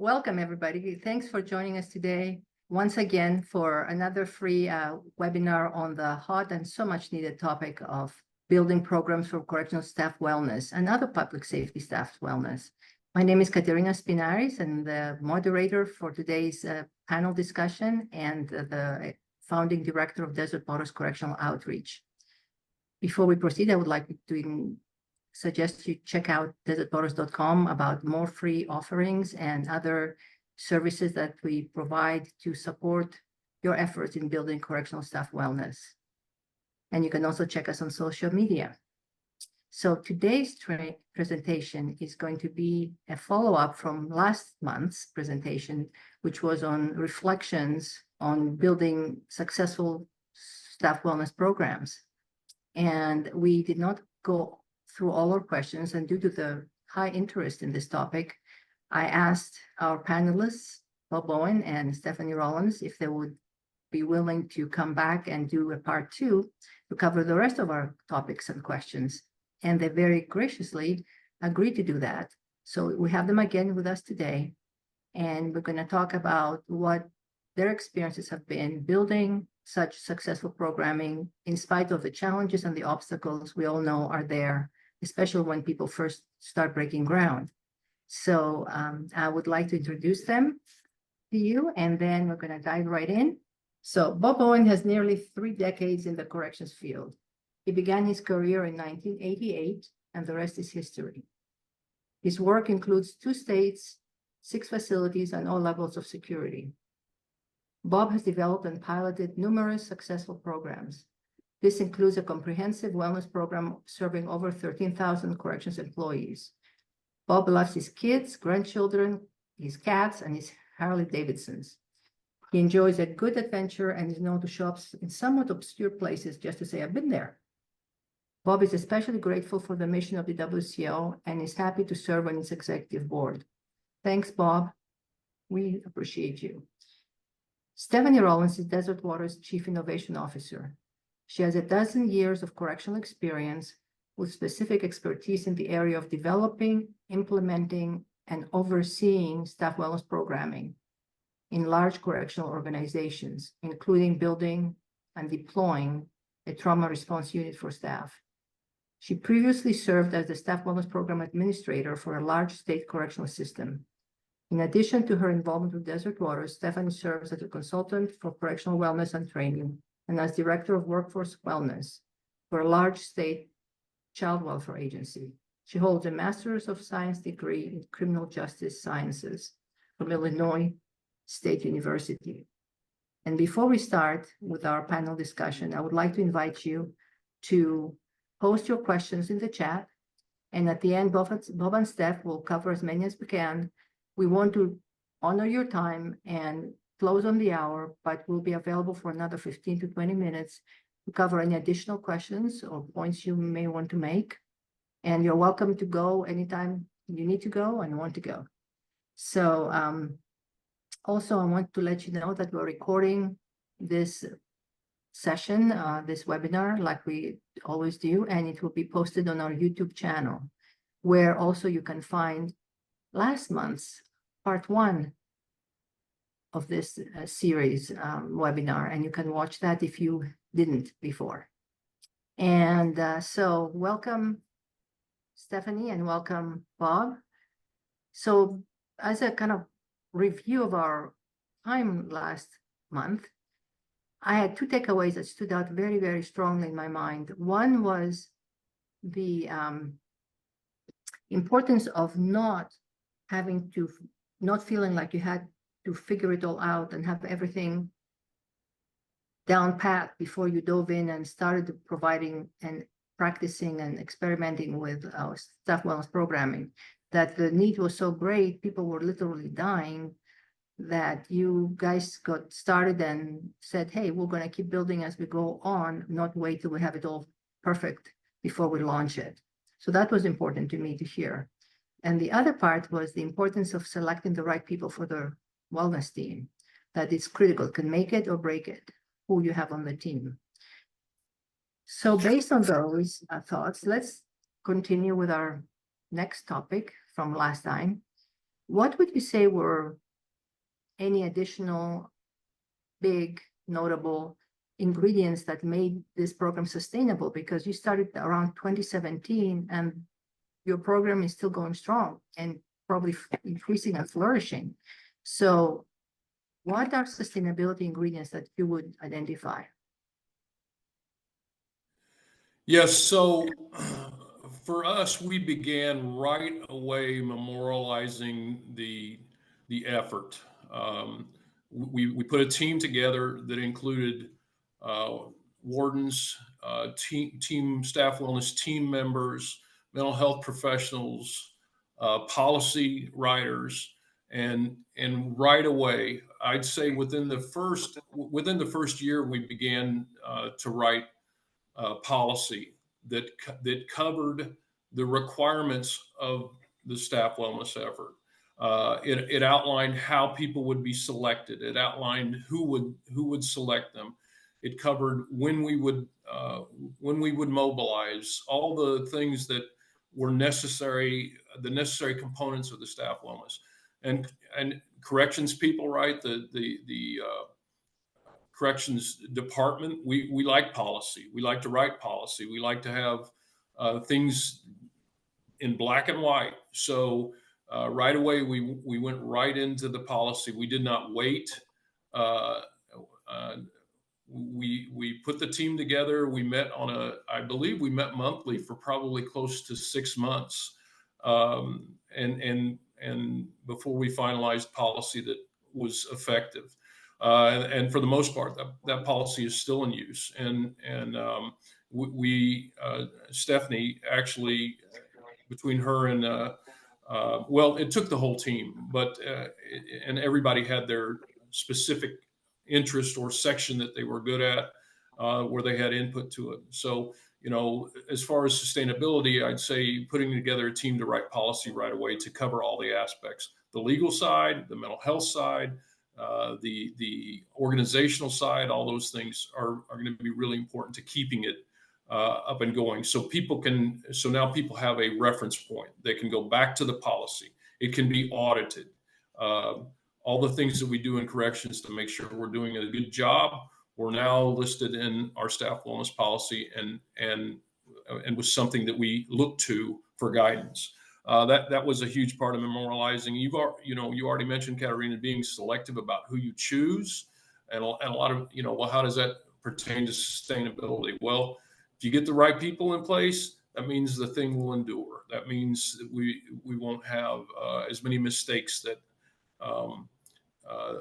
welcome everybody. Thanks for joining us today once again for another free webinar on the hot and so much needed topic of building programs for correctional staff wellness and other public safety staff wellness. My name is Katerina Spinaris, and the moderator for today's panel discussion and the founding director of Waters Correctional Outreach. Before we proceed, I would like to suggest you check out desertwaters.com about more free offerings and other services that we provide to support your efforts in building correctional staff wellness. And you can also check us on social media. So today's presentation is going to be a follow-up from last month's presentation, which was on reflections on building successful staff wellness programs. And we did not go through all our questions, and due to the high interest in this topic, I asked our panelists, Bob Bowen and Stephanie Rollins, if they would be willing to come back and do a part 2 to cover the rest of our topics and questions. And they very graciously agreed to do that. So we have them again with us today, and we're going to talk about what their experiences have been building such successful programming in spite of the challenges and the obstacles we all know are there, especially when people first start breaking ground. So I would like to introduce them to you, and then we're going to dive right in. So Bob Owen has nearly 3 decades in the corrections field. He began his career in 1988, and the rest is history. His work includes 2 states, 6 facilities, and all levels of security. Bob has developed and piloted numerous successful programs. This includes a comprehensive wellness program serving over 13,000 corrections employees. Bob loves his kids, grandchildren, his cats, and his Harley Davidsons. He enjoys a good adventure and is known to show up in somewhat obscure places just to say, "I've been there." Bob is especially grateful for the mission of the WCO and is happy to serve on its executive board. Thanks, Bob. We appreciate you. Stephanie Rollins is Desert Waters' Chief Innovation Officer. She has 12 years of correctional experience with specific expertise in the area of developing, implementing, and overseeing staff wellness programming in large correctional organizations, including building and deploying a trauma response unit for staff. She previously served as the staff wellness program administrator for a large state correctional system. In addition to her involvement with Desert Waters, Stephanie serves as a consultant for correctional wellness and training and as director of workforce wellness for a large state child welfare agency. She holds a Master's of Science degree in Criminal Justice Sciences from Illinois State University. And before we start with our panel discussion, I would like to invite you to post your questions in the chat. And at the end, Bob and Steph will cover as many as we can. We want to honor your time and close on the hour, but we'll be available for another 15 to 20 minutes to cover any additional questions or points you may want to make. And you're welcome to go anytime you need to go and want to go. So also, I want to let you know that we're recording this session, this webinar, like we always do, and it will be posted on our YouTube channel, where also you can find last month's part 1 of this series webinar, and you can watch that if you didn't before. And so welcome, Stephanie, and welcome, Bob. So as a kind of review of our time last month, I had 2 takeaways that stood out very, very strongly in my mind. One was the importance of not feeling like you had to figure it all out and have everything down pat before you dove in and started providing and practicing and experimenting with our staff wellness programming. That the need was so great, people were literally dying, that you guys got started and said, hey, we're going to keep building as we go on, not wait till we have it all perfect before we launch it. So that was important to me to hear. And the other part was the importance of selecting the right people for the wellness team, that it's critical, can make it or break it, who you have on the team. So based on those thoughts, let's continue with our next topic from last time. What would you say were any additional big notable ingredients that made this program sustainable? Because you started around 2017 and your program is still going strong and probably increasing and flourishing. So what are sustainability ingredients that you would identify? Yes, so for us, we began right away memorializing the effort. We put a team together that included uh, wardens, team staff wellness team members, mental health professionals, policy writers, and right away, I'd say within the first year, we began to write policy that covered the requirements of the staff wellness effort. It outlined how people would be selected. It outlined who would select them. It covered when we would mobilize, all the things that were necessary, the necessary components of the staff wellness, and corrections people, right? The corrections department, we like policy. We like to write policy. We like to have things in black and white. So right away, we went right into the policy. We did not wait. Uh, uh, we put the team together. We met I believe we met monthly for probably close to 6 months, and before we finalized policy that was effective. And for the most part, that policy is still in use. And Stephanie actually, between her and well, it took the whole team, but and everybody had their specific interest or section that they were good at, where they had input to it. So, as far as sustainability, I'd say putting together a team to write policy right away to cover all the aspects: the legal side, the mental health side, the organizational side. All those things are going to be really important to keeping it up and going, so now people have a reference point. They can go back to the policy. It can be audited. Uh, all the things that we do in corrections to make sure we're doing a good job, we're now listed in our staff wellness policy, and was something that we look to for guidance. That was a huge part of memorializing. You already mentioned, Katerina, being selective about who you choose, and a lot of, well, how does that pertain to sustainability? Well, if you get the right people in place, that means the thing will endure. That means that we won't have as many mistakes that um,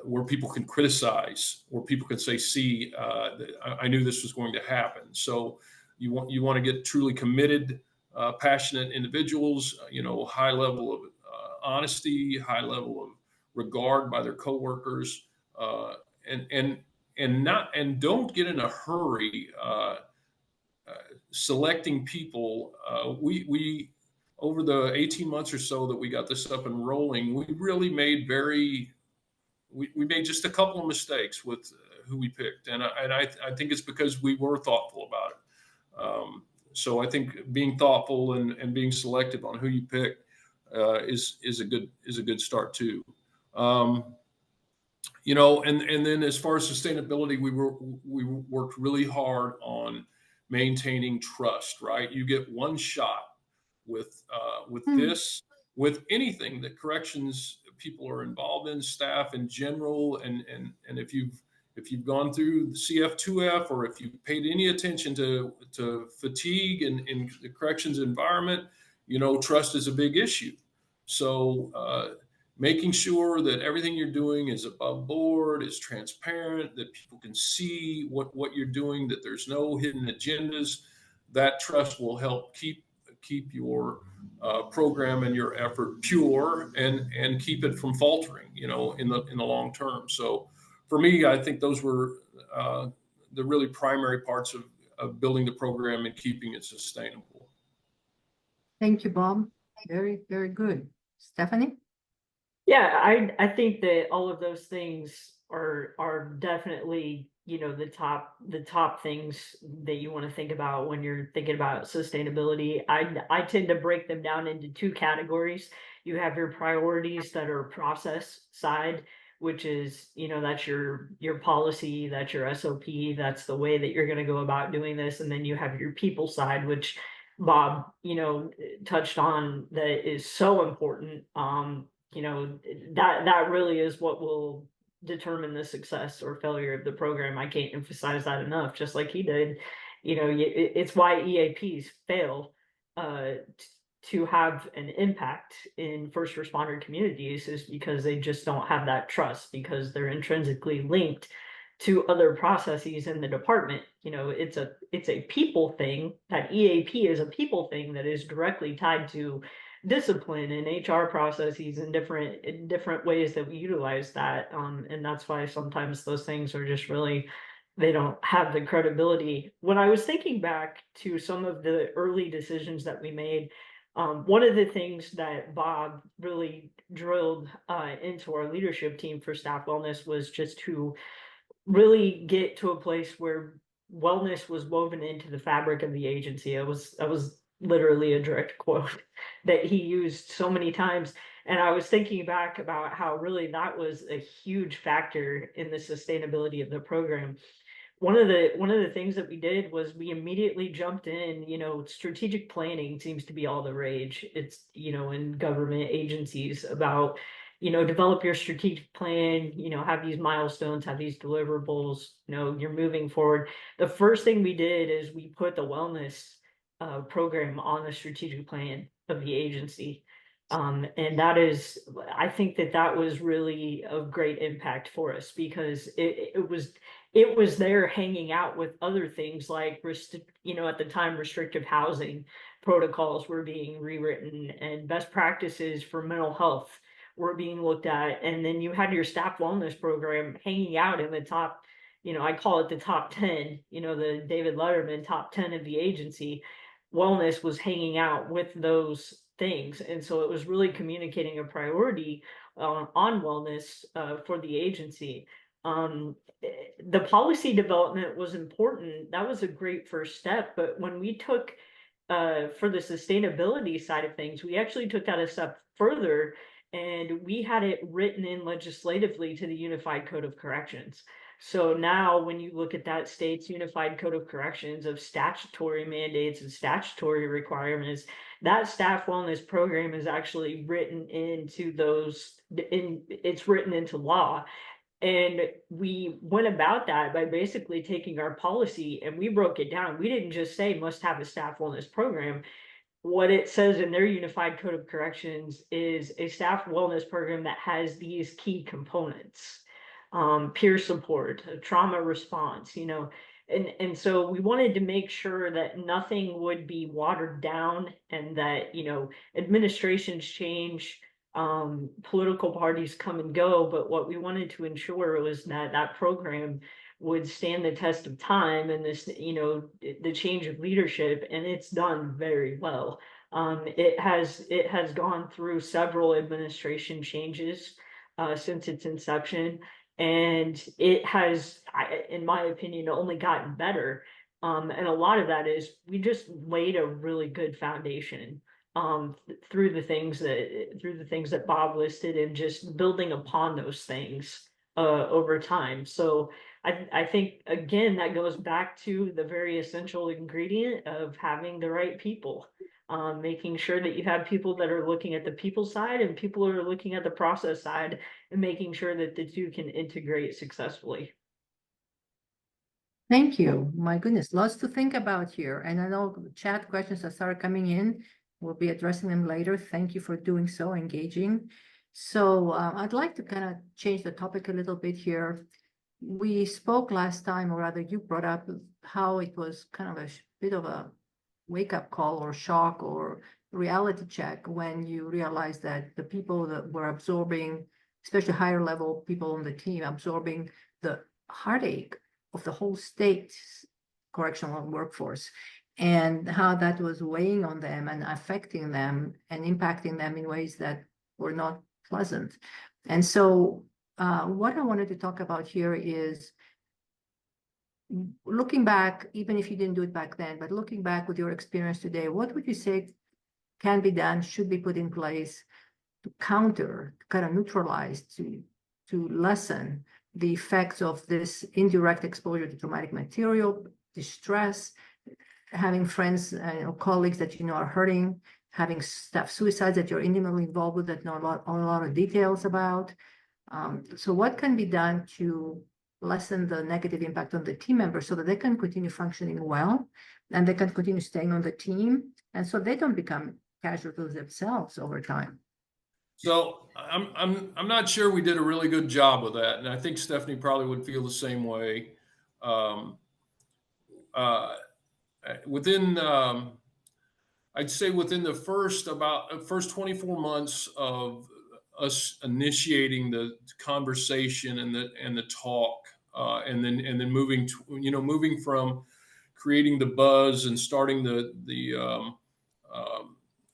where people can criticize, where people can say, "See, I knew this was going to happen." So you want to get truly committed, passionate individuals. High level of honesty, high level of regard by their coworkers, and don't get in a hurry. Selecting people, we over the 18 months or so that we got this up and rolling, we really made we made just a couple of mistakes with who we picked, and I think it's because we were thoughtful about it. So I think being thoughtful and being selective on who you pick is a good start too. Um, and then as far as sustainability, we worked really hard on maintaining trust. Right, you get one shot with Hmm. this, with anything that corrections people are involved in, staff in general, and if you've gone through the CF2F, or if you've paid any attention to fatigue in the corrections environment, trust is a big issue. So making sure that everything you're doing is above board, is transparent, that people can see what you're doing, that there's no hidden agendas, that trust will help keep your program and your effort pure, and keep it from faltering, in the long term. So for me, I think those were the really primary parts of building the program and keeping it sustainable. Thank you, Bob. Very, very good. Stephanie? Yeah, I think that all of those things are definitely, the top things that you want to think about when you're thinking about sustainability. I tend to break them down into two categories. You have your priorities that are process side, which is, that's your policy, that's your SOP, that's the way that you're going to go about doing this. And then you have your people side, which Bob, touched on, that is so important. That really is what will determine the success or failure of the program. I can't emphasize that enough, just like he did. It's why EAPs fail to have an impact in first responder communities, is because they just don't have that trust, because they're intrinsically linked to other processes in the department. It's a people thing. That EAP is a people thing that is directly tied to discipline and HR processes in different ways that we utilize that. And that's why sometimes those things are just really, they don't have the credibility. When I was thinking back to some of the early decisions that we made, one of the things that Bob really drilled into our leadership team for staff wellness was just to really get to a place where wellness was woven into the fabric of the agency. That was literally a direct quote that he used so many times. And I was thinking back about how really that was a huge factor in the sustainability of the program. One of the things that we did was we immediately jumped in. Strategic planning seems to be all the rage. It's, in government agencies, about, develop your strategic plan, have these milestones, have these deliverables, you're moving forward. The first thing we did is we put the wellness program on the strategic plan of the agency. And I think that was really of great impact for us, because it was there hanging out with other things like, at the time, restrictive housing protocols were being rewritten, and best practices for mental health were being looked at. And then you had your staff wellness program hanging out in the top, I call it the top 10, the David Letterman top 10 of the agency. Wellness was hanging out with those things. And so it was really communicating a priority on wellness for the agency. The policy development was important. That was a great first step. But when we took, for the sustainability side of things, we actually took that a step further, and we had it written in legislatively to the Unified Code of Corrections. So now when you look at that state's Unified Code of Corrections of statutory mandates and statutory requirements, that staff wellness program is actually written into it's written into law. And we went about that by basically taking our policy and we broke it down. We didn't just say must have a staff wellness program. What it says in their Unified Code of Corrections is a staff wellness program that has these key components: peer support, trauma response, and so we wanted to make sure that nothing would be watered down, and that, administrations change, political parties come and go, but what we wanted to ensure was that that program would stand the test of time and this, the change of leadership, and it's done very well. It has gone through several administration changes since its inception, and it has, in my opinion, only gotten better. And a lot of that is we just laid a really good foundation through the things that Bob listed, and just building upon those things over time. So I think, again, that goes back to the very essential ingredient of having the right people, making sure that you have people that are looking at the people side and people who are looking at the process side, and making sure that the two can integrate successfully. Thank you. My goodness, lots to think about here. And I know chat questions that started coming in. We'll be addressing them later. Thank you for doing so, engaging. So I'd like to kind of change the topic a little bit here. We spoke last time, or rather you brought up how it was kind of a bit of a wake-up call or shock or reality check when you realize that the people that were absorbing, especially higher level people on the team, absorbing the heartache of the whole state's correctional workforce, and how that was weighing on them and affecting them and impacting them in ways that were not pleasant. And so what I wanted to talk about here is looking back, even if you didn't do it back then, but looking back with your experience today, what would you say can be done, should be put in place counter, kind of neutralize, to lessen the effects of this indirect exposure to traumatic material, distress, having friends or colleagues that you know are hurting, having staff suicides that you're intimately involved with that know a lot of details about. So what can be done to lessen the negative impact on the team members so that they can continue functioning well and they can continue staying on the team, and so they don't become casualties themselves over time? So I'm not sure we did a really good job with that, and I think Stephanie probably would feel the same way. Um, uh, within I'd say within the first 24 months of us initiating the conversation and the talk, and then moving from creating the buzz and starting the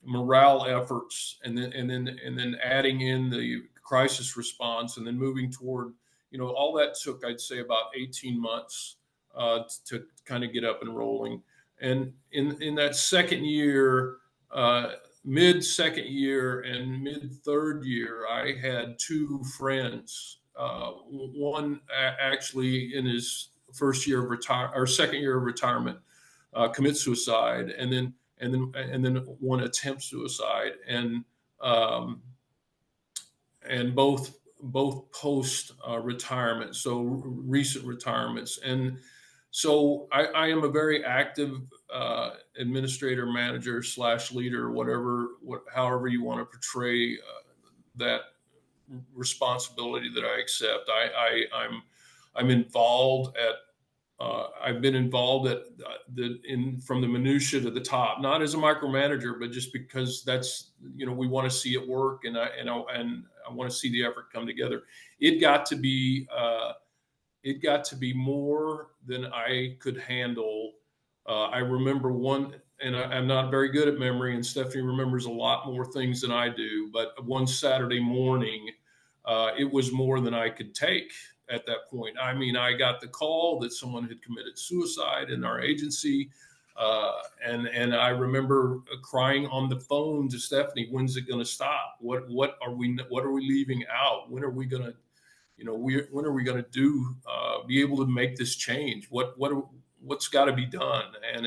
morale efforts, and then adding in the crisis response, and then moving toward, all that took, I'd say, about 18 months to kind of get up and rolling. And in that second year, mid second year and mid third year, I had two friends. One actually in his first year of retire or second year of retirement, commit suicide, and then one attempt suicide, um, and both post retirement, so recent retirements. And so I am a very active administrator, manager / leader, however you want to portray that responsibility that I accept. I'm involved at I've been involved at from the minutia to the top, not as a micromanager, but just because that's, we want to see it work, and I want to see the effort come together. It got to be more than I could handle. I remember one, and I'm not very good at memory, and Stephanie remembers a lot more things than I do. But one Saturday morning, it was more than I could take at that point. I mean, I got the call that someone had committed suicide in our agency. And I remember crying on the phone to Stephanie, "When's it going to stop? What are we leaving out? When are we going to, when are we going to be able to make this change? What's got to be done?" And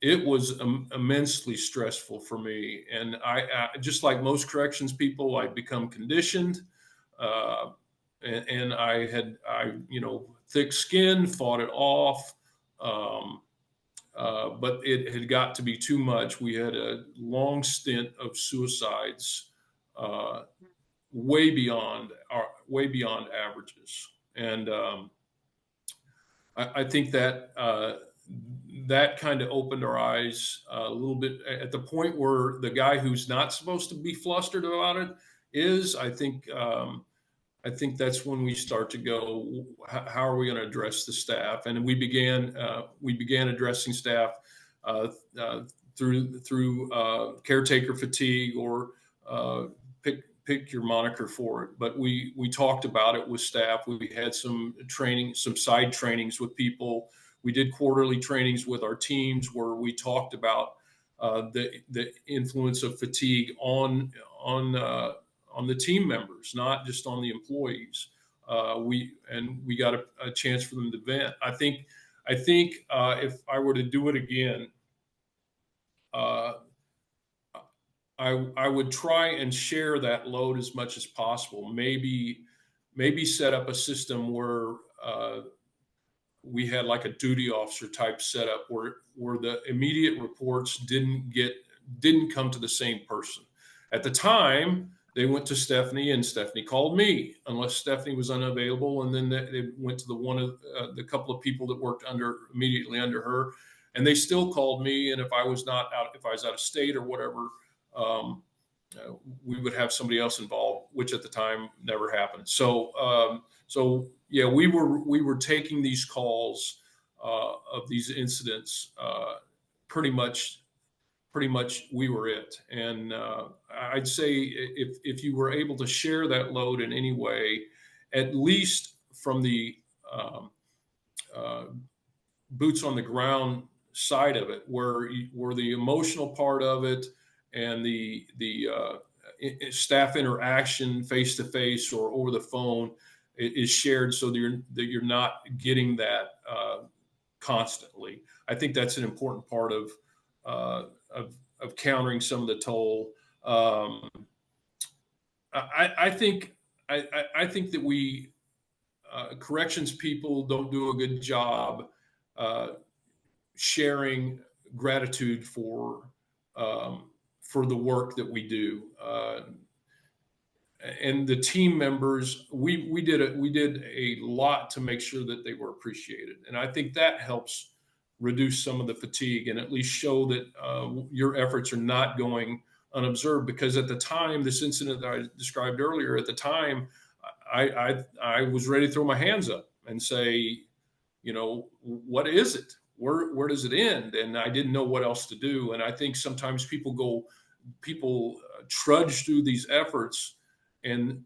it was immensely stressful for me. And I just like most corrections people, I become conditioned. Uh, and thick skin, fought it off. But it had got to be too much. We had a long stint of suicides, way beyond averages. And I think that that kind of opened our eyes a little bit at the point where the guy who's not supposed to be flustered about it is. I think that's when we start to go, how are we going to address the staff? And we began addressing staff through caretaker fatigue, or pick your moniker for it. But we talked about it with staff. We had some training, some side trainings with people. We did quarterly trainings with our teams where we talked about the influence of fatigue on the team members, not just on the employees. We got a chance for them to vent. I think if I were to do it again, I would try and share that load as much as possible. Maybe set up a system where we had like a duty officer type setup where the immediate reports didn't come to the same person. At the time, they went to Stephanie, and Stephanie called me, unless Stephanie was unavailable. And then they went to the couple of people that worked immediately under her, and they still called me. And if I was out of state or whatever, we would have somebody else involved, which at the time never happened. So yeah, we were taking these calls of these incidents pretty much we were it. And I'd say if you were able to share that load in any way, at least from the boots on the ground side of it, where the emotional part of it and the staff interaction face to face or over the phone is shared, so that you're not getting that constantly. I think that's an important part of countering some of the toll. I think that we corrections people don't do a good job sharing gratitude for the work that we do. And the team members, we did a lot to make sure that they were appreciated, and I think that helps reduce some of the fatigue and at least show that your efforts are not going unobserved. Because at the time, this incident that I described earlier, at the time, I was ready to throw my hands up and say, what is it? Where does it end? And I didn't know what else to do. And I think sometimes people trudge through these efforts and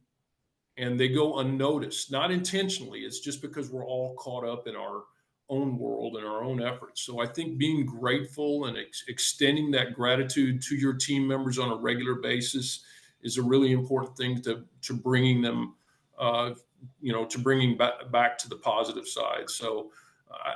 they go unnoticed, not intentionally. It's just because we're all caught up in our own world and our own efforts. So I think being grateful and extending that gratitude to your team members on a regular basis is a really important thing to bringing them, to bringing back to the positive side. So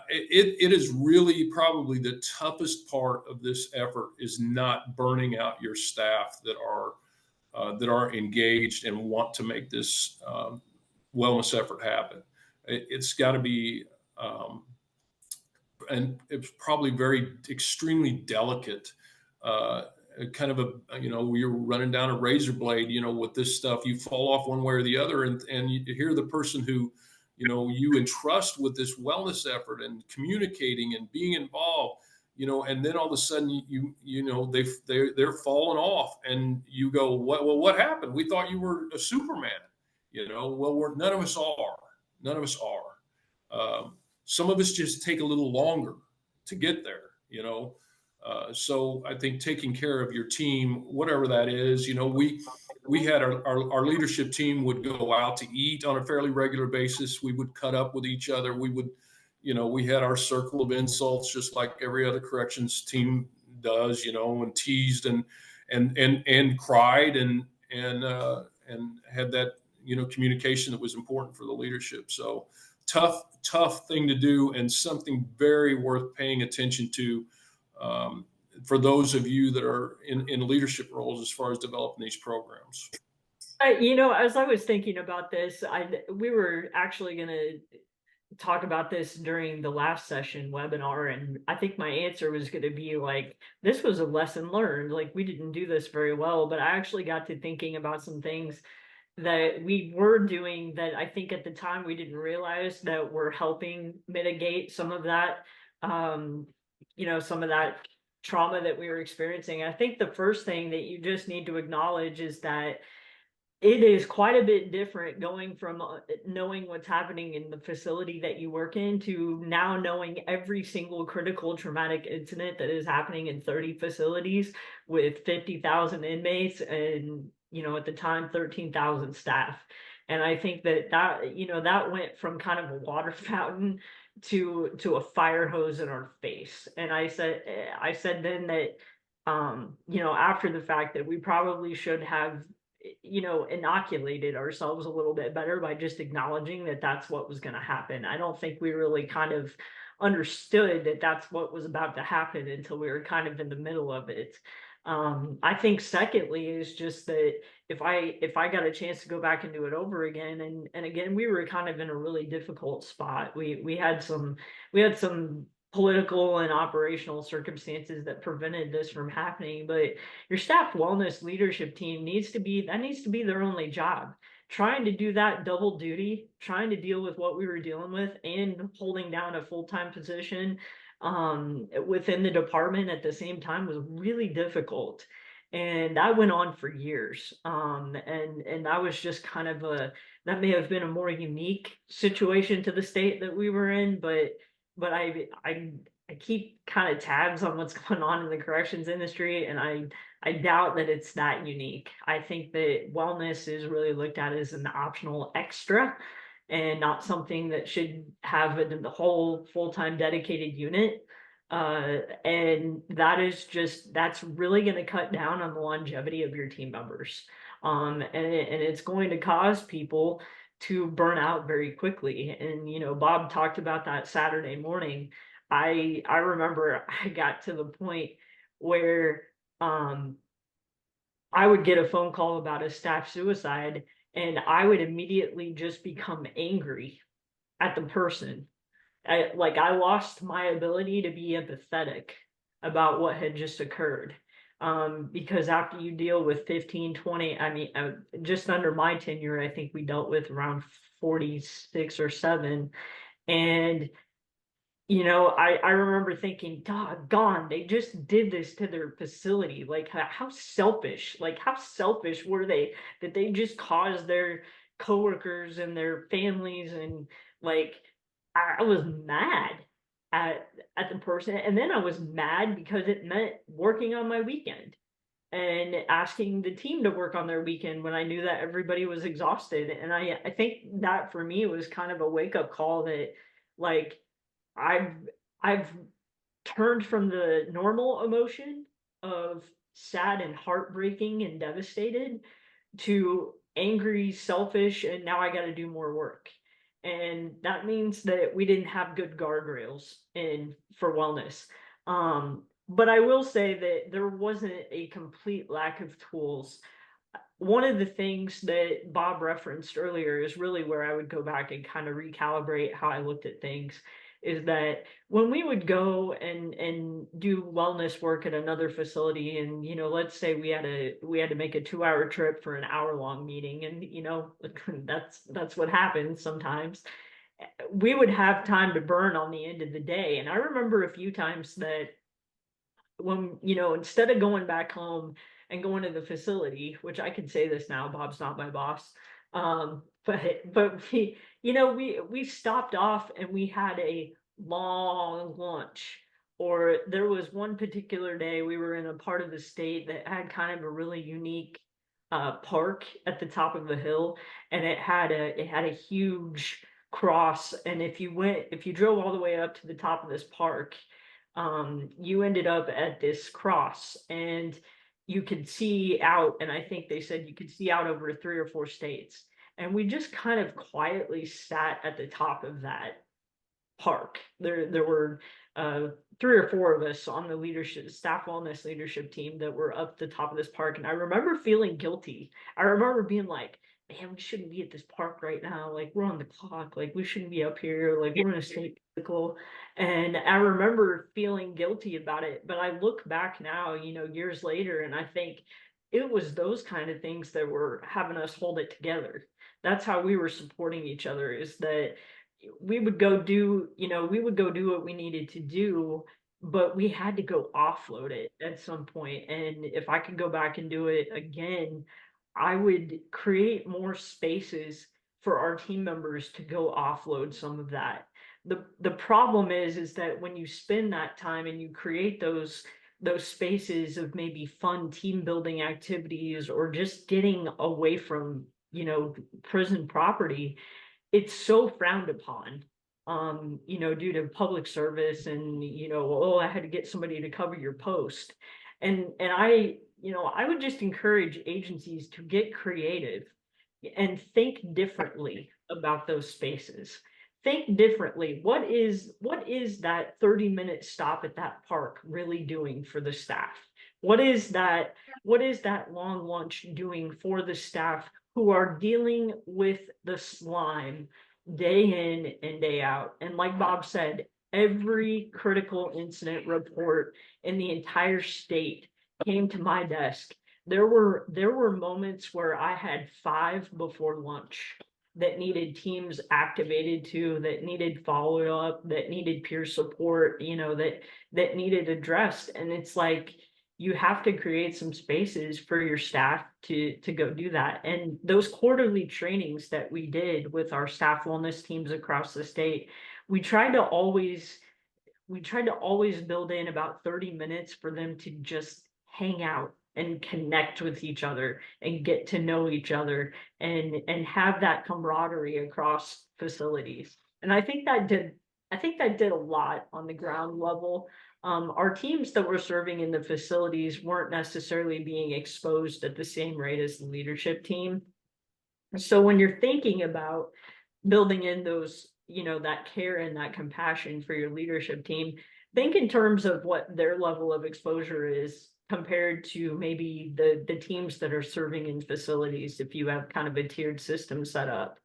it is really probably the toughest part of this effort is not burning out your staff that are engaged and want to make this wellness effort happen. It's got to be, and it's probably extremely delicate, kind of you're running down a razor blade, with this stuff. You fall off one way or the other, and you hear the person who, you entrust with this wellness effort and communicating and being involved, and then all of a sudden they're falling off, and you go, what happened? We thought you were a Superman, well, none of us are. Some of us just take a little longer to get there, so I think taking care of your team, whatever that is, we had our leadership team would go out to eat on a fairly regular basis. We would cut up with each other. We would, we had our circle of insults, just like every other corrections team does, and teased and cried and had that, communication that was important for the leadership. So tough thing to do, and something very worth paying attention to for those of you that are in leadership roles as far as developing these programs. As I was thinking about this, we were actually going to talk about this during the last session webinar, and I think my answer was going to be like, this was a lesson learned. Like, we didn't do this very well, but I actually got to thinking about some things that we were doing that I think at the time we didn't realize that were helping mitigate some of that, some of that trauma that we were experiencing. I think the first thing that you just need to acknowledge is that it is quite a bit different going from knowing what's happening in the facility that you work in to now knowing every single critical traumatic incident that is happening in 30 facilities with 50,000 inmates and, at the time, 13,000 staff. And I think that went from kind of a water fountain to a fire hose in our face. And I said then that, after the fact, that we probably should have, inoculated ourselves a little bit better by just acknowledging that that's what was going to happen. I don't think we really kind of understood that that's what was about to happen until we were kind of in the middle of it. I think secondly is just that if I got a chance to go back and do it over again, and again, we were kind of in a really difficult spot. We had some political and operational circumstances that prevented this from happening, but your staff wellness leadership team needs to be their only job. Trying to do that double duty, trying to deal with what we were dealing with and holding down a full-time position within the department at the same time was really difficult. And that went on for years. And that was just kind of that may have been a more unique situation to the state that we were in, but I keep kind of tabs on what's going on in the corrections industry, and I doubt that it's that unique. I think that wellness is really looked at as an optional extra and not something that should have the whole full-time dedicated unit. And that's really going to cut down on the longevity of your team members. And it's going to cause people to burn out very quickly. And, Bob talked about that Saturday morning. I remember I got to the point where, I would get a phone call about a staff suicide, and I would immediately just become angry at the person. I lost my ability to be empathetic about what had just occurred. Because after you deal with 15, 20, I mean, just under my tenure, I think we dealt with around 46 or 7. And I remember thinking, doggone, they just did this to their facility. Like, how selfish, were they that they just caused their coworkers and their families, and like, I was mad at the person. And then I was mad because it meant working on my weekend and asking the team to work on their weekend when I knew that everybody was exhausted. And I think that for me was kind of a wake up call that, like, I've I've turned from the normal emotion of sad and heartbreaking and devastated to angry, selfish, and now I got to do more work. And that means that we didn't have good guardrails in for wellness. But I will say that there wasn't a complete lack of tools. One of the things that Bob referenced earlier is really where I would go back and kind of recalibrate how I looked at things. Is that when we would go and do wellness work at another facility, and let's say we had to make a 2-hour trip for an hour-long meeting, and that's what happens sometimes. We would have time to burn on the end of the day, and I remember a few times that when instead of going back home and going to the facility, which I can say this now, Bob's not my boss, but we stopped off and we had a long lunch. Or there was one particular day we were in a part of the state that had kind of a really unique park at the top of the hill, and it had a huge cross. And if you drove all the way up to the top of this park, you ended up at this cross, and you could see out, and I think they said you could see out over 3 or 4 states. And we just kind of quietly sat at the top of that park. There were 3 or 4 of us on the staff wellness leadership team that were up the top of this park. And I remember feeling guilty. I remember being like, man, we shouldn't be at this park right now. Like, we're on the clock. Like, we shouldn't be up here. Like, we're in a state vehicle. And I remember feeling guilty about it. But I look back now, years later, and I think it was those kind of things that were having us hold it together. That's how we were supporting each other, is that we would go do what we needed to do, but we had to go offload it at some point. And if I could go back and do it again, I would create more spaces for our team members to go offload some of that. The problem is that when you spend that time and you create those spaces of maybe fun team building activities, or just getting away from prison property, it's so frowned upon, due to public service, and oh, I had to get somebody to cover your post. And I would just encourage agencies to get creative and think differently about those spaces. Think differently. What is that 30-minute stop at that park really doing for the staff? What is that long lunch doing for the staff who are dealing with the slime day in and day out? And like Bob said, every critical incident report in the entire state came to my desk. There were moments where I had 5 before lunch that needed teams activated to, that needed follow-up, that needed peer support, that needed addressed. And it's like, you have to create some spaces for your staff to go do that. And those quarterly trainings that we did with our staff wellness teams across the state, we tried to always build in about 30 minutes for them to just hang out and connect with each other and get to know each other, and have that camaraderie across facilities. And I think that I think that did a lot on the ground level. Our teams that were serving in the facilities weren't necessarily being exposed at the same rate as the leadership team. So when you're thinking about building in those, that care and that compassion for your leadership team, think in terms of what their level of exposure is compared to maybe the teams that are serving in facilities, if you have kind of a tiered system set up.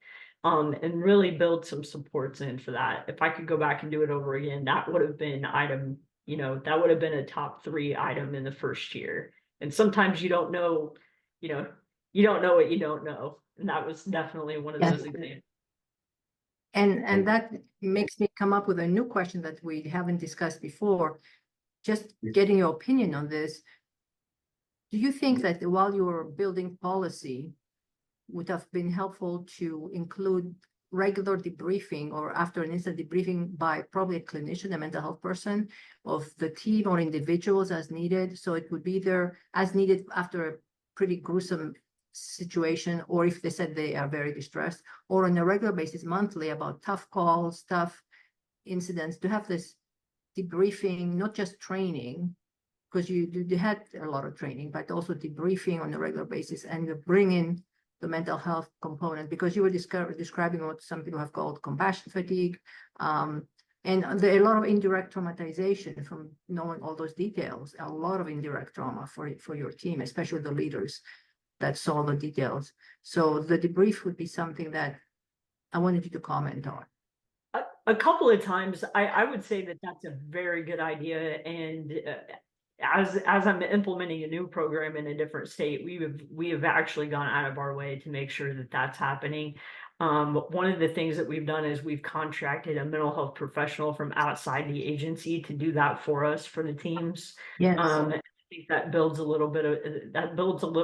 And really build some supports in for that. If I could go back and do it over again, that would have been that would have been a top 3 item in the first year. And sometimes you don't know, you don't know what you don't know. And that was definitely one of those examples. And that makes me come up with a new question that we haven't discussed before. Just getting your opinion on this. Do you think that while you were building policy, would have been helpful to include regular debriefing or after an incident debriefing by probably a clinician, a mental health person of the team or individuals as needed? So it would be there as needed after a pretty gruesome situation, or if they said they are very distressed, or on a regular basis, monthly, about tough calls, tough incidents, to have this debriefing, not just training, because you had a lot of training, but also debriefing on a regular basis and bring in the mental health component, because you were describing what some people have called compassion fatigue. And there are a lot of indirect traumatization from knowing all those details, a lot of indirect trauma for your team, especially the leaders that saw the details. So the debrief would be something that I wanted you to comment on. A couple of times, I would say that that's a very good idea. And as I'm implementing a new program in a different state, we have actually gone out of our way to make sure that that's happening. One of the things that we've done is we've contracted a mental health professional from outside the agency to do that for us for the teams. Yes. I think that builds a little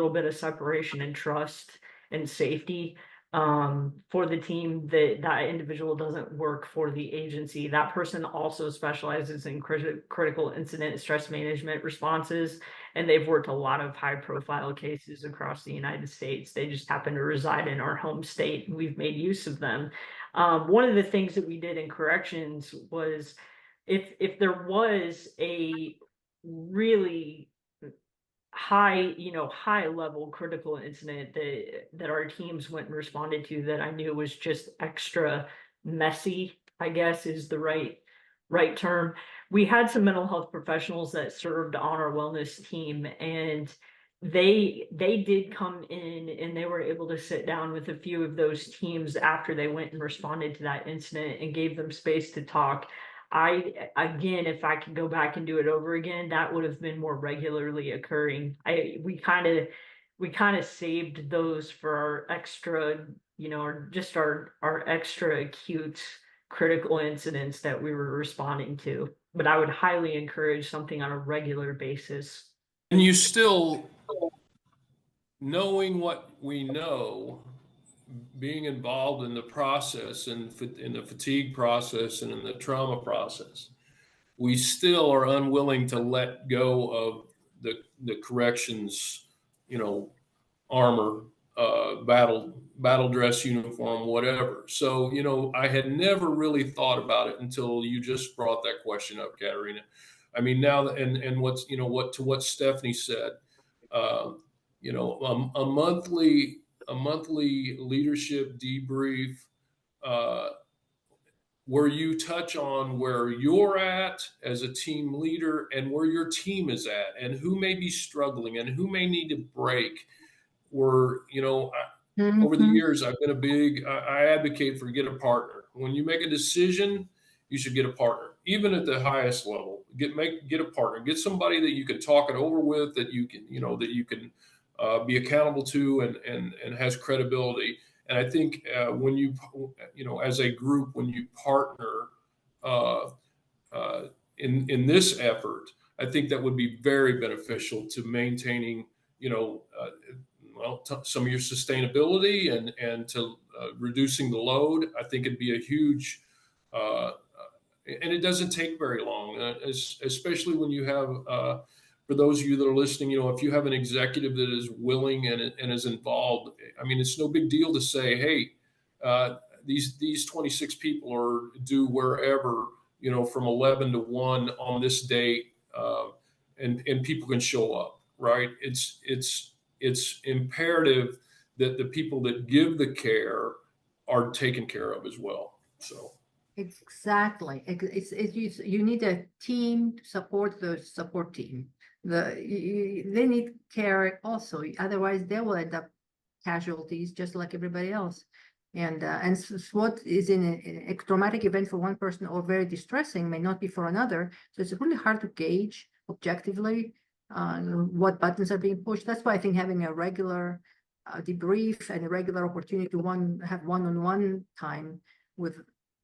bit of separation and trust and safety for the team, that individual doesn't work for the agency. That person also specializes in critical incident stress management responses, and they've worked a lot of high profile cases across the United States. They just happen to reside in our home state, and we've made use of them. One of the things that we did in corrections was if there was a really high level critical incident that our teams went and responded to, that I knew was just extra messy, I guess is the right term. We had some mental health professionals that served on our wellness team, and they did come in and they were able to sit down with a few of those teams after they went and responded to that incident and gave them space to talk. Again, if I could go back and do it over again, that would have been more regularly occurring. We kind of saved those for our extra, or just our extra acute critical incidents that we were responding to. But I would highly encourage something on a regular basis. And you still, knowing what we know, being involved in the process and in the fatigue process and in the trauma process, we still are unwilling to let go of the corrections, armor, battle dress uniform, whatever. So, I had never really thought about it until you just brought that question up, Katerina. I mean, now, and what Stephanie said, a monthly leadership debrief, where you touch on where you're at as a team leader and where your team is at and who may be struggling and who may need to break. Over the years, I've been I advocate for get a partner. When you make a decision, you should get a partner, even at the highest level. Get a partner, get somebody that you can talk it over with, that you can be accountable to and has credibility. And I think when as a group, when you partner in this effort, I think that would be very beneficial to maintaining, some of your sustainability and to reducing the load. I think it'd be a huge, and it doesn't take very long, especially when you have, for those of you that are listening, if you have an executive that is willing and is involved, I mean, it's no big deal to say, hey, these 26 people do wherever from 11 to 1 on this date, and people can show up, right? It's imperative that the people that give the care are taken care of as well. So Exactly. You need a team to support the support team. They need care also. Otherwise, they will end up casualties just like everybody else. And what is in a traumatic event for one person or very distressing may not be for another. So it's really hard to gauge objectively what buttons are being pushed. That's why I think having a regular debrief and a regular opportunity to have one-on-one time with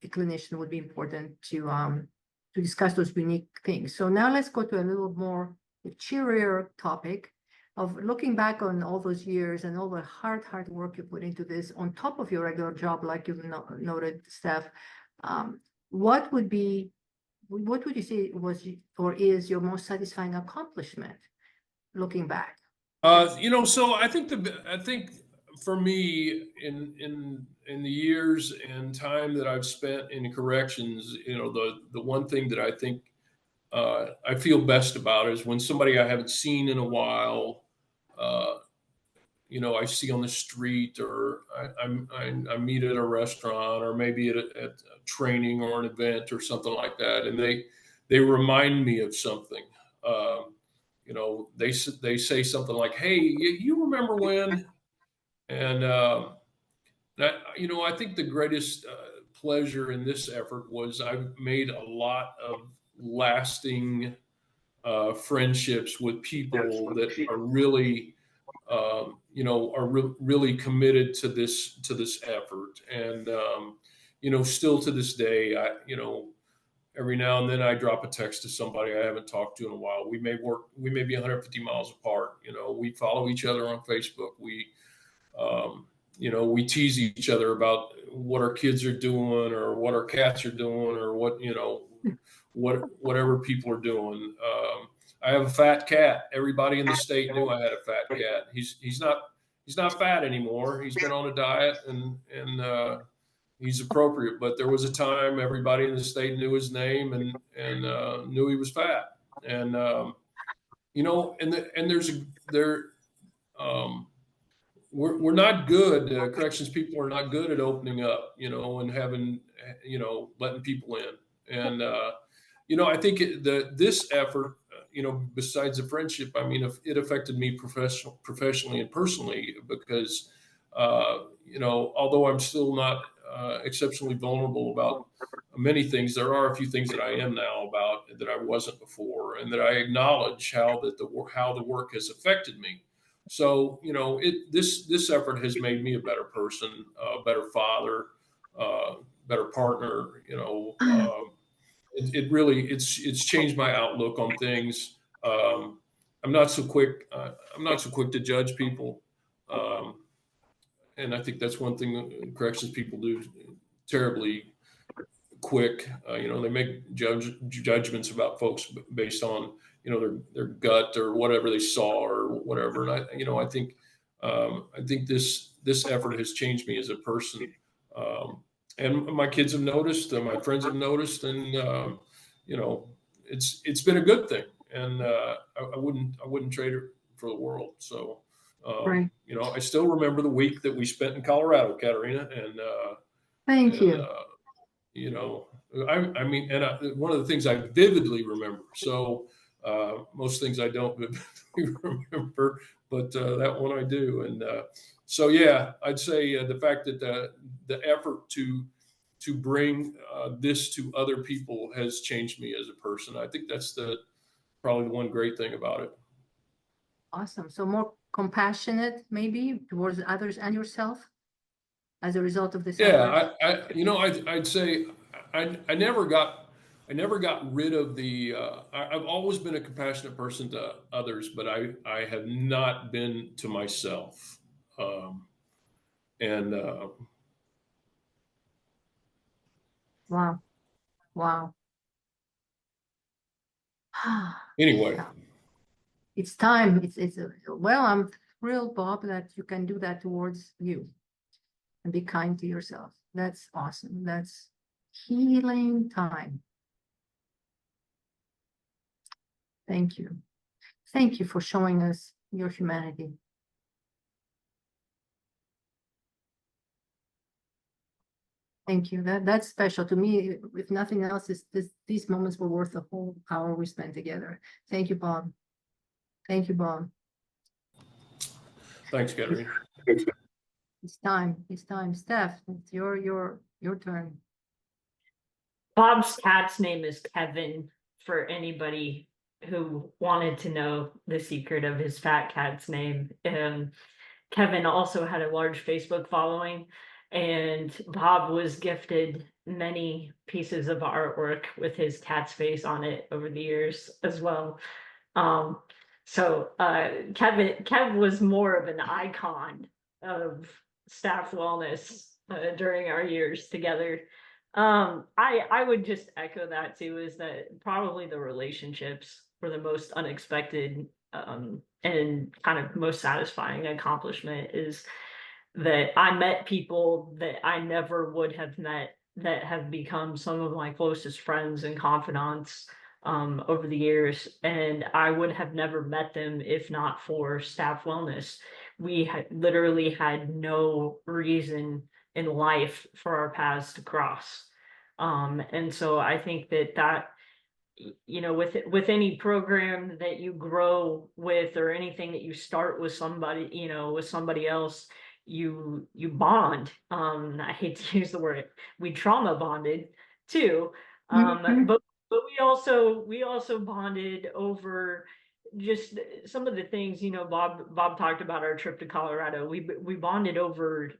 a clinician would be important to discuss those unique things. So now let's go to a little more cheerier topic of looking back on all those years and all the hard work you put into this on top of your regular job, like you've noted, Steph. What would you say was or is your most satisfying accomplishment looking back? So I think for me in the years and time that I've spent in corrections, the one thing that I think I feel best about is when somebody I haven't seen in a while, I see on the street, or I meet at a restaurant, or maybe at a training or an event or something like that, and they remind me of something. They say something like, "Hey, you remember when?" And I think the greatest pleasure in this effort was I've made a lot of lasting friendships with people that are really, really committed to this effort. And still to this day, every now and then I drop a text to somebody I haven't talked to in a while. We may be 150 miles apart. We follow each other on Facebook. We tease each other about what our kids are doing, or what our cats are doing, or whatever people are doing. I have a fat cat. Everybody in the state knew I had a fat cat. He's not fat anymore. He's been on a diet, and he's appropriate. But there was a time everybody in the state knew his name and knew he was fat. And we're not good. Corrections people are not good at opening up, and having, letting people in. And I think this effort, besides the friendship, I mean, it affected me professionally and personally, because although I'm still not exceptionally vulnerable about many things, there are a few things that I am now about that I wasn't before, and that I acknowledge how the work has affected me. So this effort has made me a better person, a better father, better partner. It's changed my outlook on things. I'm not so quick to judge people. And I think that's one thing corrections people do terribly quick. They make judgments about folks based on their gut or whatever they saw or whatever. And I think this effort has changed me as a person. And my kids have noticed, my friends have noticed, and it's been a good thing. And I wouldn't trade it for the world. So. Right. I still remember the week that we spent in Colorado, Katerina, and Thank you. I mean, one of the things I vividly remember. So most things I don't vividly remember, but that one I do. And so yeah, I'd say the fact that the effort to bring this to other people has changed me as a person. I think that's probably the one great thing about it. Awesome. So more compassionate, maybe, towards others and yourself as a result of this effort? Yeah, I'd say I never got rid of the. I've always been a compassionate person to others, but I have not been to myself. And Wow. anyway, It's time. Well, I'm thrilled, Bob, that you can do that towards you and be kind to yourself. That's awesome. That's healing time. Thank you. Thank you for showing us your humanity. Thank you. That's special to me. If nothing else, these moments were worth the whole hour we spent together. Thank you, Bob. Thank you, Bob. Thanks, Katerina. It's time. It's time. Steph, it's your turn. Bob's cat's name is Kevin, for anybody who wanted to know the secret of his fat cat's name. Kevin also had a large Facebook following, and Bob was gifted many pieces of artwork with his cat's face on it over the years as well. Kev was more of an icon of staff wellness during our years together. I would just echo that too, is that probably the relationships were the most unexpected and kind of most satisfying accomplishment, is that I met people that I never would have met that have become some of my closest friends and confidants over the years, and I would have never met them if not for staff wellness. We literally had no reason in life for our paths to cross. And so I think that with any program that you grow with, or anything that you start with somebody, with somebody else, you bond. I hate to use the word, we trauma bonded too. But we also bonded over just some of the things. Bob talked about our trip to Colorado. We bonded over,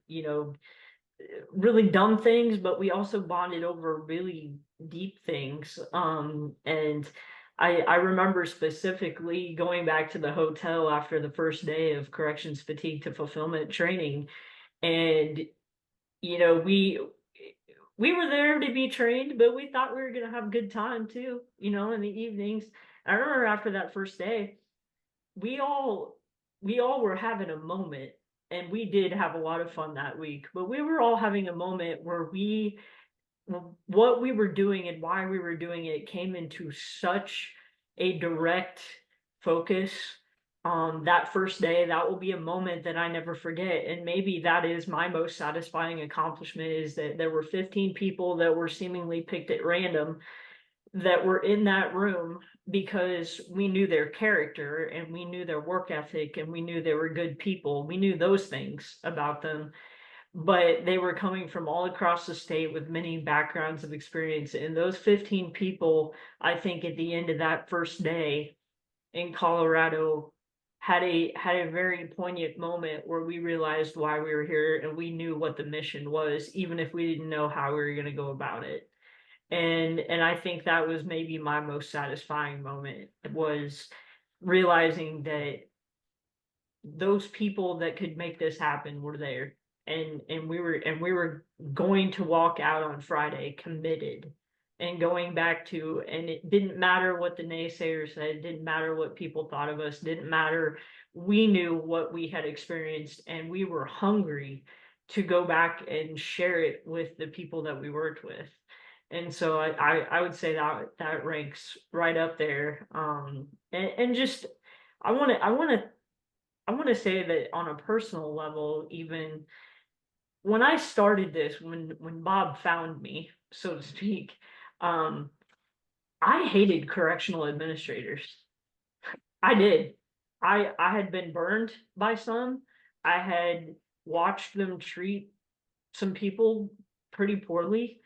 really dumb things, but we also bonded over really deep things. And I remember specifically going back to the hotel after the first day of corrections fatigue to fulfillment training, and we were there to be trained, but we thought we were going to have a good time too, in the evenings. I remember after that first day, we all were having a moment, and we did have a lot of fun that week, but we were all having a moment where what we were doing and why we were doing it came into such a direct focus. That first day, that will be a moment that I never forget. And maybe that is my most satisfying accomplishment, is that there were 15 people that were seemingly picked at random that were in that room because we knew their character and we knew their work ethic and we knew they were good people. We knew those things about them, but they were coming from all across the state with many backgrounds of experience. And those 15 people, I think at the end of that first day in Colorado, had a very poignant moment where we realized why we were here, and we knew what the mission was, even if we didn't know how we were going to go about it. And I think that was maybe my most satisfying moment, was realizing that those people that could make this happen were there, and we were going to walk out on Friday committed, and going back to, and it didn't matter what the naysayers said, it didn't matter what people thought of us, didn't matter. We knew what we had experienced, and we were hungry to go back and share it with the people that we worked with. And so I would say that ranks right up there. And just I want to say that on a personal level, even when I started this, when Bob found me, so to speak, I hated correctional administrators. I did. I had been burned by some. I had watched them treat some people pretty poorly.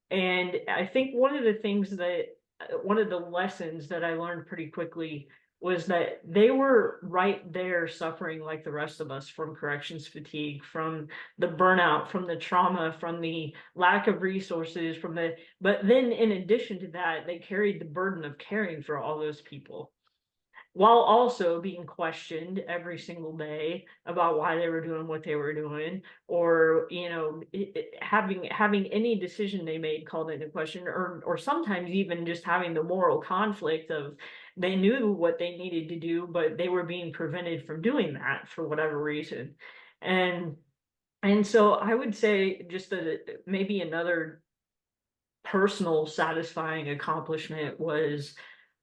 And I think one of the lessons that I learned pretty quickly was that they were right there suffering like the rest of us from corrections fatigue, from the burnout, from the trauma, from the lack of resources, but then in addition to that, they carried the burden of caring for all those people, while also being questioned every single day about why they were doing what they were doing, or having any decision they made called into question, or sometimes even just having the moral conflict of, they knew what they needed to do, but they were being prevented from doing that for whatever reason. And so I would say just that maybe another personal satisfying accomplishment was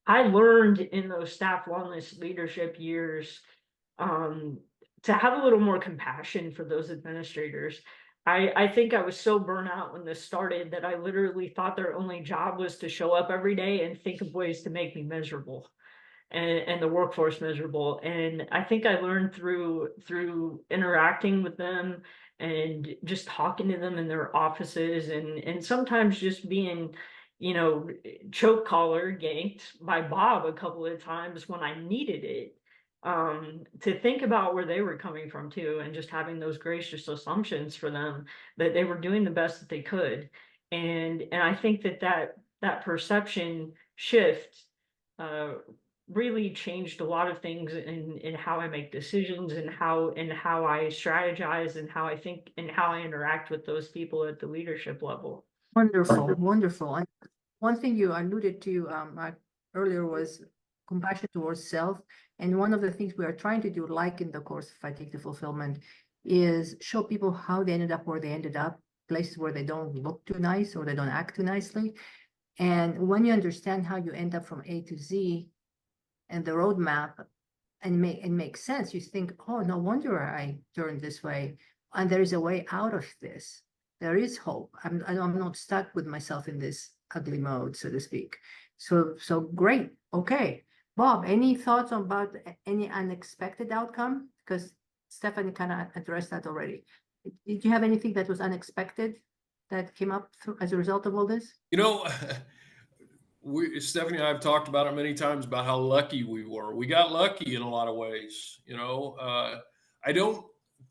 I learned in those staff wellness leadership years to have a little more compassion for those administrators. I think I was so burnt out when this started that I literally thought their only job was to show up every day and think of ways to make me miserable and the workforce miserable. And I think I learned through interacting with them and just talking to them in their offices and sometimes just being, you know, choke collar ganked by Bob a couple of times when I needed it. To think about where they were coming from too, and just having those gracious assumptions for them that they were doing the best that they could. And I think that perception shift uh really changed a lot of things in how I make decisions and how I strategize and how I think and how I interact with those people at the leadership level. Wonderful, wonderful. And one thing you alluded to earlier was compassion towards self. And one of the things we are trying to do, like in the course of Fatigue to Fulfillment, is show people how they ended up where they ended up, places where they don't look too nice or they don't act too nicely. And when you understand how you end up from A to Z and the roadmap and makes sense, you think, oh, no wonder I turned this way. And there is a way out of this. There is hope. I'm not stuck with myself in this ugly mode, so to speak. So great. Okay. Bob, any thoughts about any unexpected outcome? Because Stephanie kind of addressed that already. Did you have anything that was unexpected that came up as a result of all this? You know, Stephanie and I have talked about it many times about how lucky we were. We got lucky in a lot of ways. I don't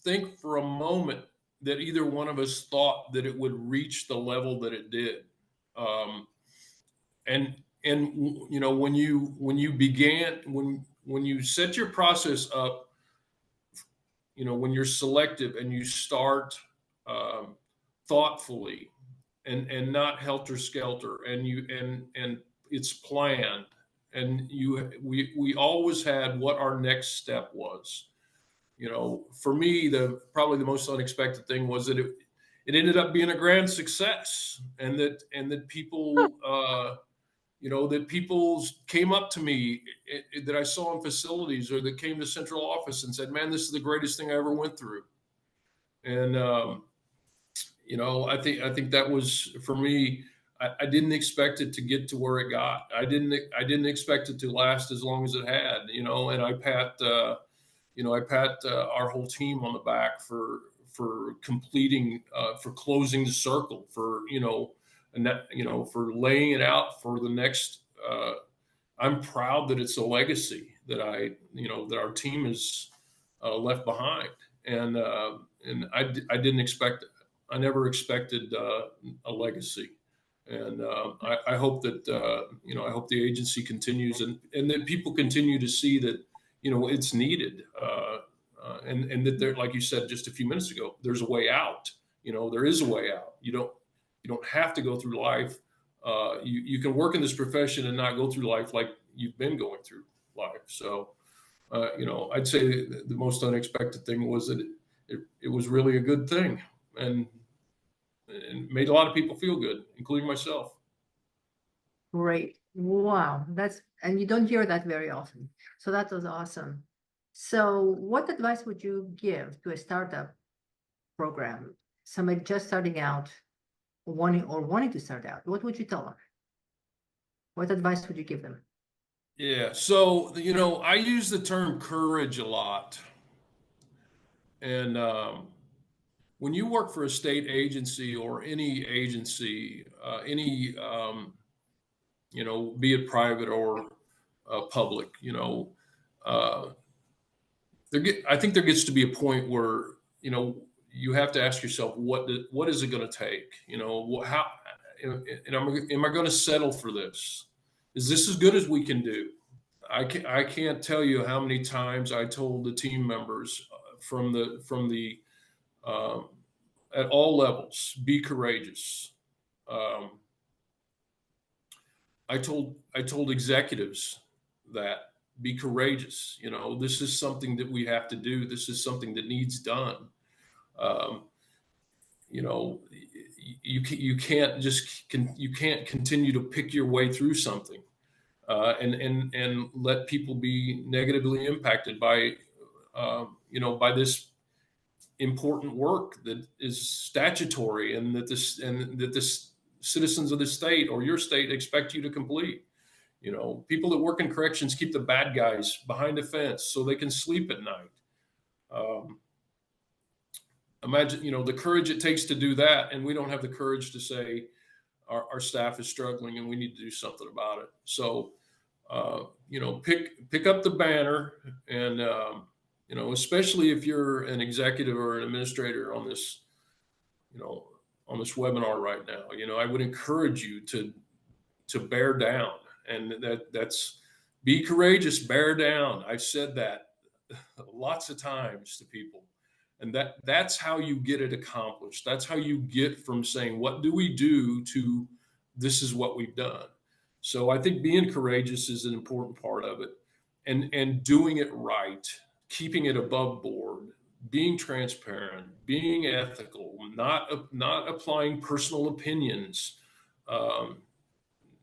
think for a moment that either one of us thought that it would reach the level that it did. Um, and when you began when you set your process up, when you're selective and you start um, thoughtfully and not helter skelter, and it's planned, and we always had what our next step was. For me, probably the most unexpected thing was that it ended up being a grand success, and that people that people came up to me, that I saw in facilities, or that came to central office and said, "Man, this is the greatest thing I ever went through." And I think that was for me. I didn't expect it to get to where it got. I didn't expect it to last as long as it had. And I pat our whole team on the back for completing, for closing the circle, for laying it out for the next. I'm proud that it's a legacy that our team has left behind, and I didn't expect it. I never expected a legacy, and I hope that I hope the agency continues, and that people continue to see that it's needed, and that there, like you said just a few minutes ago, there's a way out. There is a way out. You don't have to go through life. You can work in this profession and not go through life like you've been going through life. So, I'd say the most unexpected thing was that it was really a good thing, and made a lot of people feel good, including myself. Great. Wow. And you don't hear that very often. So that was awesome. So what advice would you give to a startup program, somebody just starting out, wanting to start out? What would you tell them? What advice would you give them? Yeah. So, I use the term courage a lot. And when you work for a state agency or any agency, be it private or public, uh, I think there gets to be a point where, you have to ask yourself, what is it going to take? How, and am I going to settle for this? Is this as good as we can do? I can't tell you how many times I told the team members from the um, at all levels, be courageous. Um, I told executives that, be courageous. This is something that we have to do. This is something that needs done. Um, you know, you can't continue to pick your way through something. and let people be negatively impacted by by this important work that is statutory and that this citizens of the state or your state expect you to complete. People that work in corrections keep the bad guys behind a fence so they can sleep at night. Imagine, the courage it takes to do that, and we don't have the courage to say our staff is struggling and we need to do something about it. So, pick up the banner, and especially if you're an executive or an administrator on this, on this webinar right now. I would encourage you to bear down, and that's be courageous, bear down. I've said that lots of times to people, and that's how you get it accomplished. That's how you get from saying, what do we do, to this is what we've done. So I think being courageous is an important part of it, and doing it right, keeping it above board, being transparent, being ethical, not applying personal opinions,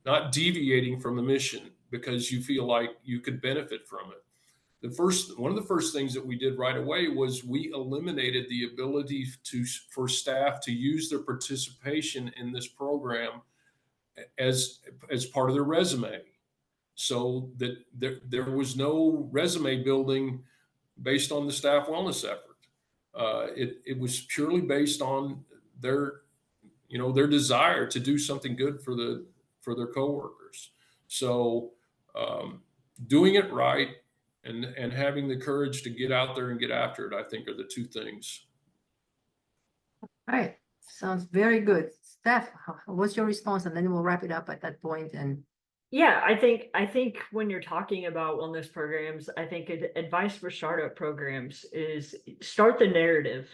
not deviating from the mission because you feel like you could benefit from it. One of the first things that we did right away was we eliminated the ability for staff to use their participation in this program as part of their resume, so that there was no resume building based on the staff wellness effort. It was purely based on their desire to do something good for their coworkers. So doing it right and having the courage to get out there and get after it, I think, are the two things. All right. Sounds very good. Steph, what's your response? And then we'll wrap it up at that point. And yeah, I think when you're talking about wellness programs, I think advice for startup programs is start the narrative.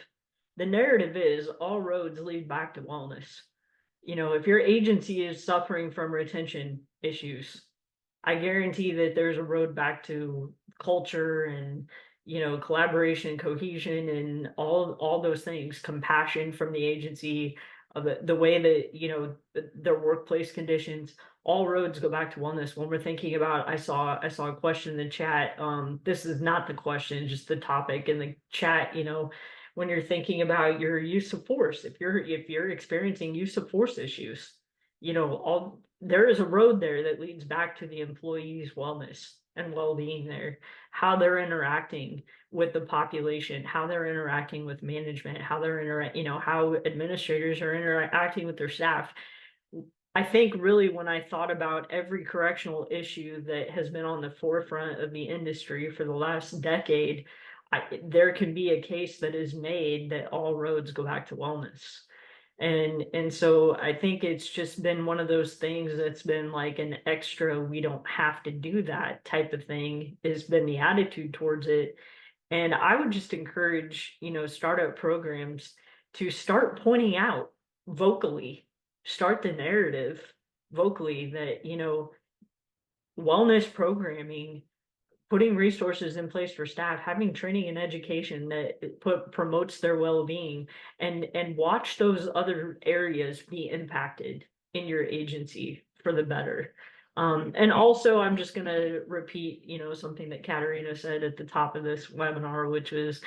The narrative is all roads lead back to wellness. If your agency is suffering from retention issues, I guarantee that there's a road back to culture and collaboration, cohesion, and all those things, compassion from the agency, of the way that their workplace conditions. All roads go back to wellness. When we're thinking about, I saw a question in the chat. This is not the question, just the topic in the chat. When you're thinking about your use of force, if you're experiencing use of force issues, there is a road there that leads back to the employee's wellness and well-being there, how they're interacting with the population, how they're interacting with management, how they're how administrators are interacting with their staff. I think really when I thought about every correctional issue that has been on the forefront of the industry for the last decade, there can be a case that is made that all roads go back to wellness. And so I think it's just been one of those things that's been like an extra, we don't have to do that type of thing, has been the attitude towards it. And I would just encourage, startup programs to start pointing out vocally, start the narrative vocally that, wellness programming, putting resources in place for staff, having training and education that promotes their well-being, and watch those other areas be impacted in your agency for the better. And also, I'm just going to repeat, something that Katarina said at the top of this webinar, which was,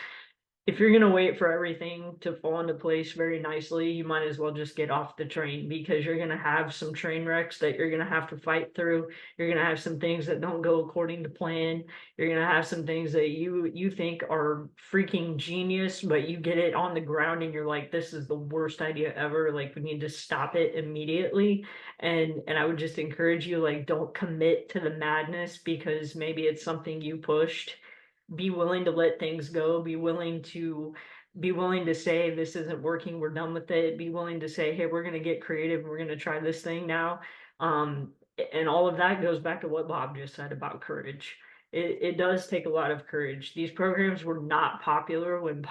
if you're going to wait for everything to fall into place very nicely, you might as well just get off the train, because you're going to have some train wrecks that you're going to have to fight through. You're going to have some things that don't go according to plan. You're going to have some things that you think are freaking genius, but you get it on the ground and you're like, this is the worst idea ever. Like, we need to stop it immediately. And I would just encourage you, like, don't commit to the madness because maybe it's something you pushed. Be willing to let things go, be willing to say, this isn't working, we're done with it. Be willing to say, hey, we're going to get creative, we're going to try this thing now. And all of that goes back to what Bob just said about courage. It does take a lot of courage. These programs were not popular when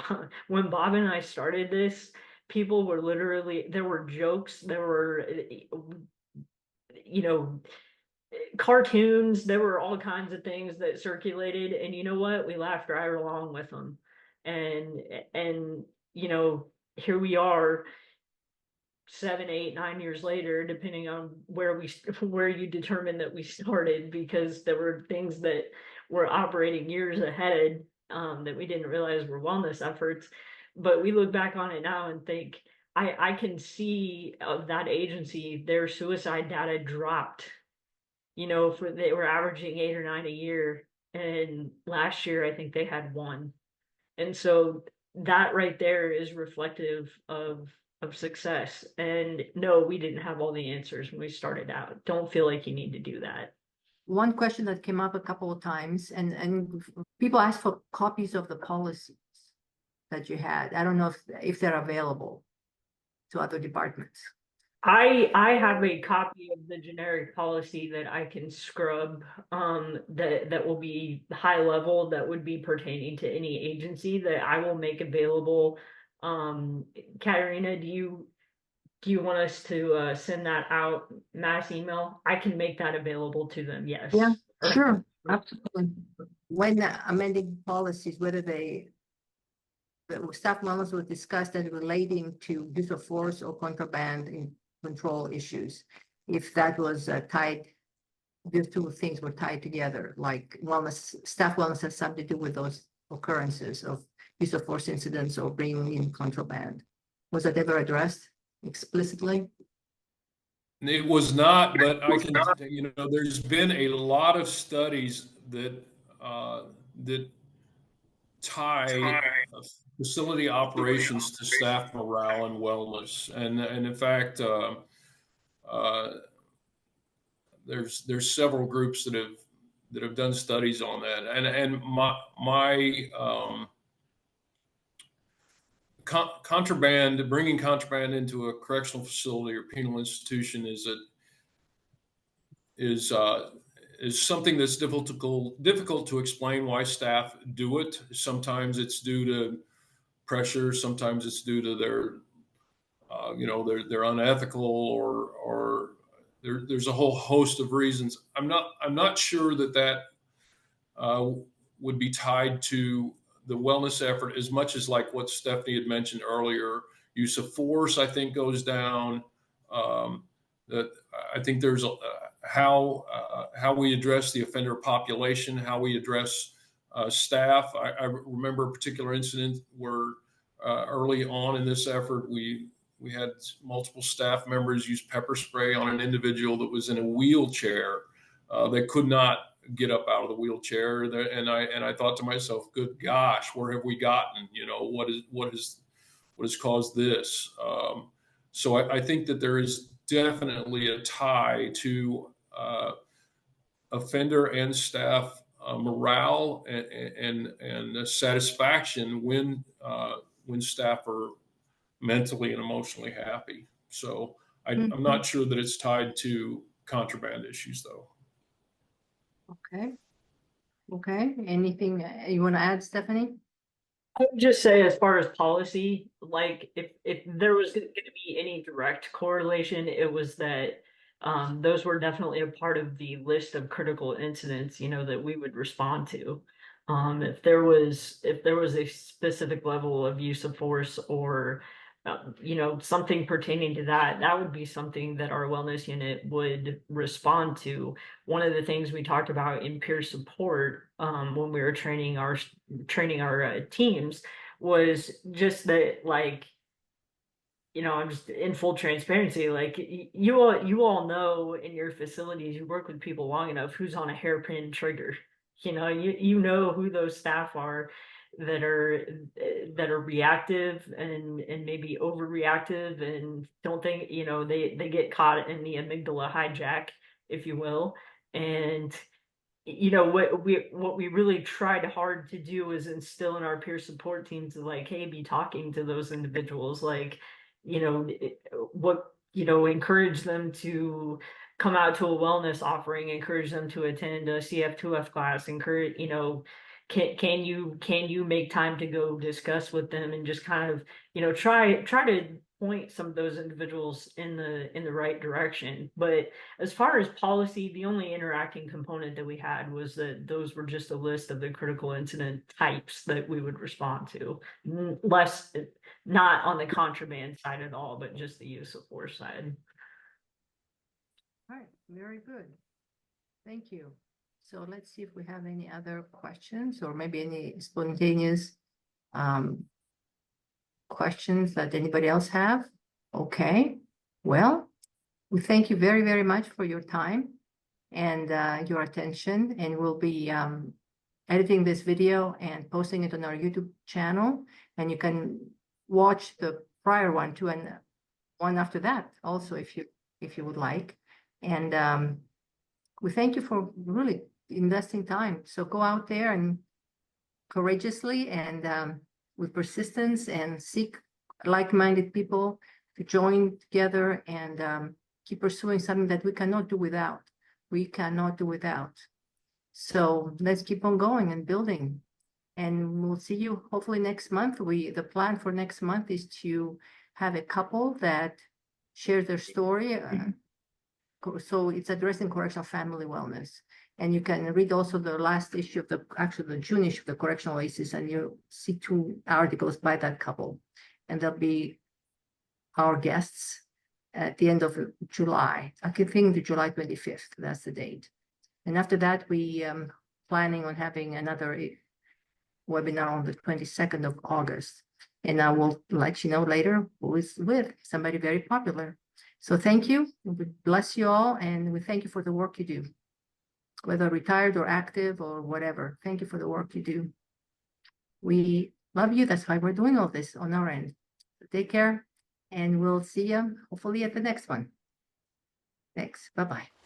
Bob and I started this. People were literally, there were jokes, there were cartoons, there were all kinds of things that circulated, and you know what, we laughed right along with them. And here we are 7, 8, 9 years later, depending on where you determine that we started, because there were things that were operating years ahead, that we didn't realize were wellness efforts. But we look back on it now and think, I can see of that agency, their suicide data dropped. They were averaging 8 or 9 a year, and last year I think they had 1. And so that right there is reflective of success. And no, we didn't have all the answers when we started out. Don't feel like you need to do that. One question that came up a couple of times, and people asked for copies of the policies that you had. I don't know if they're available to other departments. I have a copy of the generic policy that I can scrub, that will be high level, that would be pertaining to any agency, that I will make available. Katarina, do you want us to send that out mass email? I can make that available to them, yes. Yeah, sure, absolutely. When amending policies, whether the staff wellness was discussed as relating to use of force or contraband in control issues, if that was tied, these two things were tied together, like staff wellness has something to do with those occurrences of use of force incidents or bringing in contraband. Was that ever addressed explicitly? It was not, but I can, there's been a lot of studies that that tie facility operations to staff morale and wellness, and in fact, there's several groups that have done studies on that, and my contraband, bringing contraband into a correctional facility or penal institution is something that's difficult to explain why staff do it. Sometimes it's due to pressure. Sometimes it's due to they're unethical, or there's a whole host of reasons. I'm not sure that would be tied to the wellness effort as much as like what Stephanie had mentioned earlier. Use of force, I think, goes down. That I think there's how we address the offender population, how we address staff. I remember a particular incident where early on in this effort, we had multiple staff members use pepper spray on an individual that was in a wheelchair. They could not get up out of the wheelchair, and I thought to myself, good gosh, where have we gotten? What has caused this? So I think that there is definitely a tie to offender and staff morale and satisfaction when staff are mentally and emotionally happy. So I'm not sure that it's tied to contraband issues, though. Okay. Anything you want to add, Stephanie? I would just say, as far as policy, like if there was going to be any direct correlation, it was that those were definitely a part of the list of critical incidents, that we would respond to. If there was a specific level of use of force, or something pertaining to that, that would be something that our wellness unit would respond to. One of the things we talked about in peer support, when we were training our teams, was just that, like, I'm just in full transparency. Like, you all know, in your facilities, you work with people long enough, who's on a hairpin trigger. You know who those staff are that are reactive and maybe overreactive, and don't think, they get caught in the amygdala hijack, if you will. And what we really tried hard to do is instill in our peer support teams, like, hey, be talking to those individuals, like, encourage them to come out to a wellness offering, encourage them to attend a CF2F class, encourage, can you make time to go discuss with them, and just kind of, try to point some of those individuals in the right direction. But as far as policy, the only interacting component that we had was that those were just a list of the critical incident types that we would respond to. Less, not on the contraband side at all, but just the use of force side. All right, very good. Thank you. So let's see if we have any other questions or maybe any spontaneous questions that anybody else have. Okay, well, we thank you very, very much for your time and your attention, and we'll be editing this video and posting it on our YouTube channel, and you can watch the prior one too, and one after that also if you would like. And we thank you for really investing time. So go out there and courageously and with persistence and seek like-minded people to join together and keep pursuing something that we cannot do without. We cannot do without. So let's keep on going and building. And we'll see you hopefully next month. The plan for next month is to have a couple that share their story. So it's addressing correctional family wellness. And you can read also the last issue of the June issue of the Correctional Oasis, and you'll see 2 articles by that couple. And they'll be our guests at the end of July. I think the July 25th, that's the date. And after that, we planning on having another webinar on the 22nd of August. And I will let you know later who is with somebody very popular. So thank you. We bless you all, and we thank you for the work you do, whether retired or active or whatever. Thank you for the work you do. We love you. That's why we're doing all this on our end. So take care, and we'll see you hopefully at the next one. Thanks. Bye-bye.